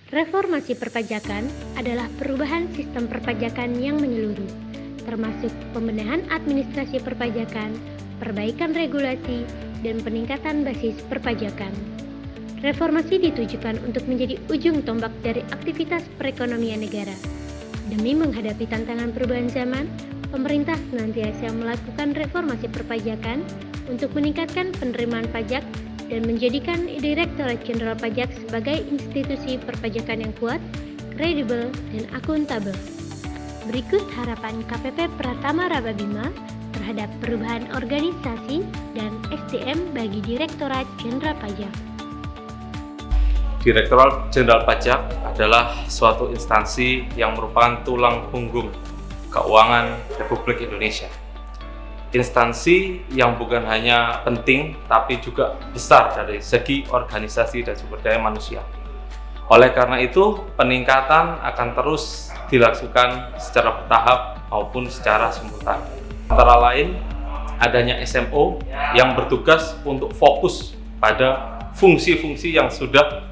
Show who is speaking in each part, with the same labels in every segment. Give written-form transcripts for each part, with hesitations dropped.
Speaker 1: Reformasi perpajakan adalah perubahan sistem perpajakan yang menyeluruh, termasuk pembenahan administrasi perpajakan, perbaikan regulasi, dan peningkatan basis perpajakan. Reformasi ditujukan untuk menjadi ujung tombak dari aktivitas perekonomian negara. Demi menghadapi tantangan perubahan zaman, pemerintah senantiasa melakukan reformasi perpajakan untuk meningkatkan penerimaan pajak dan menjadikan Direktorat Jenderal Pajak sebagai institusi perpajakan yang kuat, kredibel, dan akuntabel. Berikut harapan KPP Pratama Rababima terhadap perubahan organisasi dan SDM bagi Direktorat Jenderal Pajak.
Speaker 2: Direktorat Jenderal Pajak adalah suatu instansi yang merupakan tulang punggung keuangan Republik Indonesia. Instansi yang bukan hanya penting, tapi juga besar dari segi organisasi dan sumber daya manusia. Oleh karena itu, peningkatan akan terus dilakukan secara bertahap maupun secara simultan. Antara lain, adanya SMO yang bertugas untuk fokus pada fungsi-fungsi yang sudah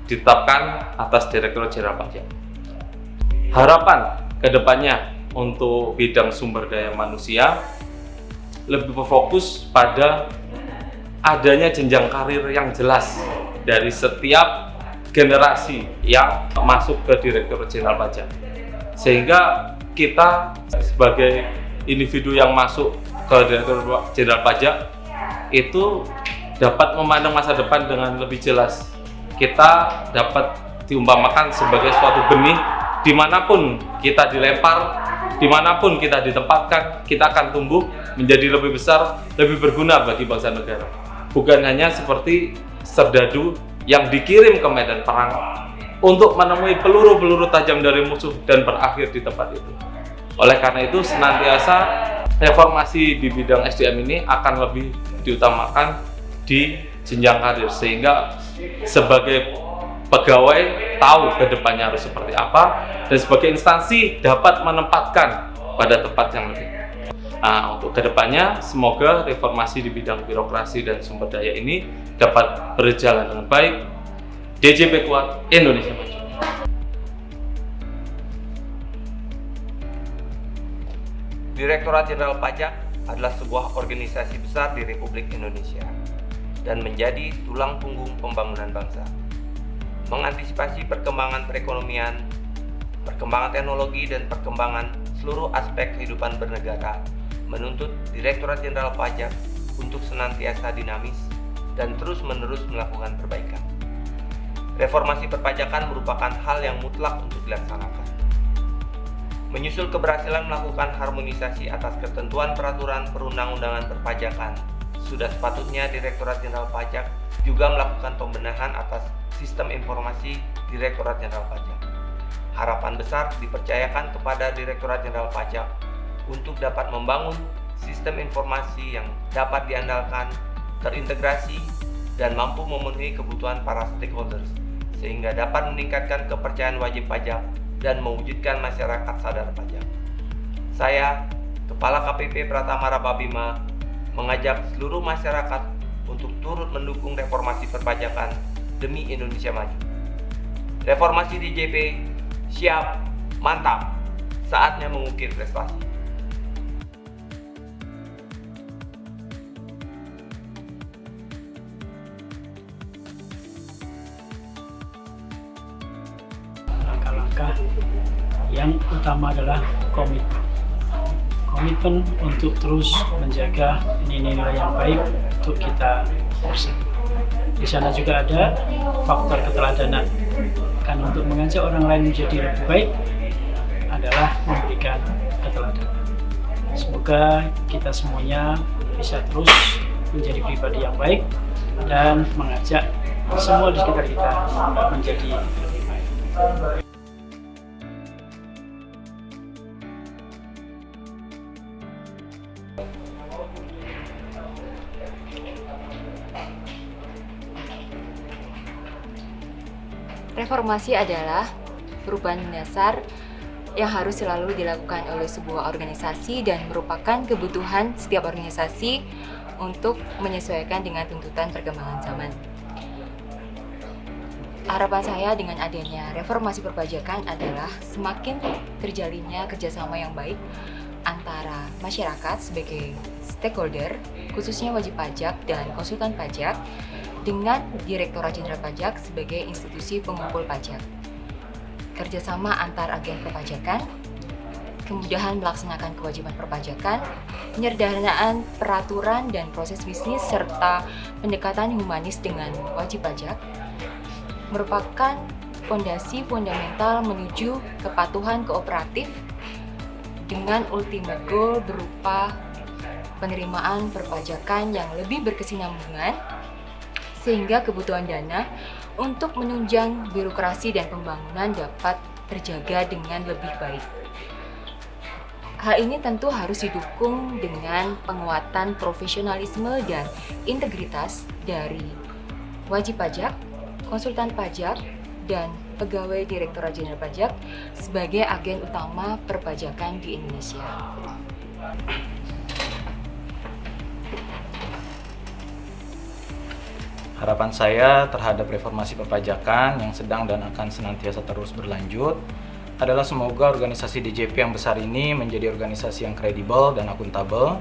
Speaker 2: ditetapkan atas Direktorat Jenderal Pajak. Harapan kedepannya untuk bidang sumber daya manusia lebih berfokus pada adanya jenjang karir yang jelas dari setiap generasi yang masuk ke Direktorat Jenderal Pajak, sehingga kita sebagai individu yang masuk ke Direktorat Jenderal Pajak itu dapat memandang masa depan dengan lebih jelas. Kita dapat diumpamakan sebagai suatu benih, dimanapun kita dilempar, dimanapun kita ditempatkan, kita akan tumbuh menjadi lebih besar, lebih berguna bagi bangsa negara. Bukan hanya seperti serdadu yang dikirim ke medan perang untuk menemui peluru-peluru tajam dari musuh dan berakhir di tempat itu. Oleh karena itu, senantiasa reformasi di bidang SDM ini akan lebih diutamakan di jenjang karir, sehingga sebagai pegawai tahu ke depannya harus seperti apa, dan sebagai instansi dapat menempatkan pada tempat yang lebih. Untuk kedepannya, semoga reformasi di bidang birokrasi dan sumber daya ini dapat berjalan dengan baik. DJP kuat, Indonesia maju.
Speaker 3: Direktorat Jenderal Pajak adalah sebuah organisasi besar di Republik Indonesia dan menjadi tulang punggung pembangunan bangsa. Mengantisipasi perkembangan perekonomian, perkembangan teknologi, dan perkembangan seluruh aspek kehidupan bernegara menuntut Direktorat Jenderal Pajak untuk senantiasa dinamis dan terus-menerus melakukan perbaikan. Reformasi perpajakan merupakan hal yang mutlak untuk dilaksanakan. Menyusul keberhasilan melakukan harmonisasi atas ketentuan peraturan perundang-undangan perpajakan, sudah sepatutnya Direktorat Jenderal Pajak juga melakukan pembenahan atas sistem informasi Direktorat Jenderal Pajak. Harapan besar dipercayakan kepada Direktorat Jenderal Pajak untuk dapat membangun sistem informasi yang dapat diandalkan, terintegrasi, dan mampu memenuhi kebutuhan para stakeholders, sehingga dapat meningkatkan kepercayaan wajib pajak dan mewujudkan masyarakat sadar pajak. Saya, Kepala KPP Pratama Rababima, mengajak seluruh masyarakat untuk turut mendukung reformasi perpajakan demi Indonesia maju. Reformasi DJP siap, mantap, saatnya mengukir prestasi.
Speaker 4: Langkah-langkah yang utama adalah komitmen untuk terus menjaga nilai-nilai yang baik untuk kita bersama. Di sana juga ada faktor keteladanan. Kan untuk mengajak orang lain menjadi lebih baik adalah memberikan keteladanan. Semoga kita semuanya bisa terus menjadi pribadi yang baik dan mengajak semua di sekitar kita menjadi lebih baik.
Speaker 5: Reformasi adalah perubahan mendasar yang harus selalu dilakukan oleh sebuah organisasi dan merupakan kebutuhan setiap organisasi untuk menyesuaikan dengan tuntutan perkembangan zaman. Harapan saya dengan adanya reformasi perpajakan adalah semakin terjalinnya kerjasama yang baik antara masyarakat sebagai stakeholder, khususnya wajib pajak dan konsultan pajak, dengan Direktorat Jenderal Pajak sebagai institusi pengumpul pajak. Kerjasama antar agen perpajakan, kemudahan melaksanakan kewajiban perpajakan, penyederhanaan peraturan dan proses bisnis, serta pendekatan humanis dengan wajib pajak merupakan fondasi fundamental menuju kepatuhan kooperatif dengan ultimate goal berupa penerimaan perpajakan yang lebih berkesinambungan sehingga kebutuhan dana untuk menunjang birokrasi dan pembangunan dapat terjaga dengan lebih baik. Hal ini tentu harus didukung dengan penguatan profesionalisme dan integritas dari wajib pajak, konsultan pajak, dan pegawai Direktorat Jenderal Pajak sebagai agen utama perpajakan di Indonesia.
Speaker 6: Harapan saya terhadap reformasi perpajakan yang sedang dan akan senantiasa terus berlanjut adalah semoga organisasi DJP yang besar ini menjadi organisasi yang kredibel dan akuntabel,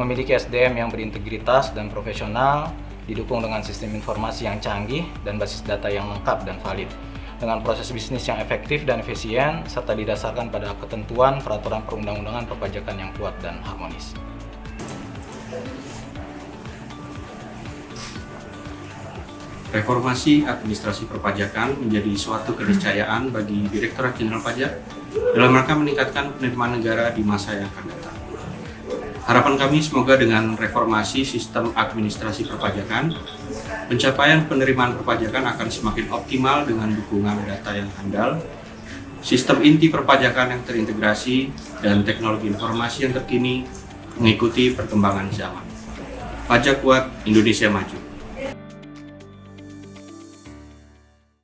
Speaker 6: memiliki SDM yang berintegritas dan profesional, didukung dengan sistem informasi yang canggih dan basis data yang lengkap dan valid, dengan proses bisnis yang efektif dan efisien, serta didasarkan pada ketentuan peraturan perundang-undangan perpajakan yang kuat dan harmonis.
Speaker 7: Reformasi administrasi perpajakan menjadi suatu keniscayaan bagi Direktorat Jenderal Pajak dalam rangka meningkatkan penerimaan negara di masa yang akan datang. Harapan kami semoga dengan reformasi sistem administrasi perpajakan, pencapaian penerimaan perpajakan akan semakin optimal dengan dukungan data yang handal, sistem inti perpajakan yang terintegrasi, dan teknologi informasi yang terkini mengikuti perkembangan zaman. Pajak kuat, Indonesia maju.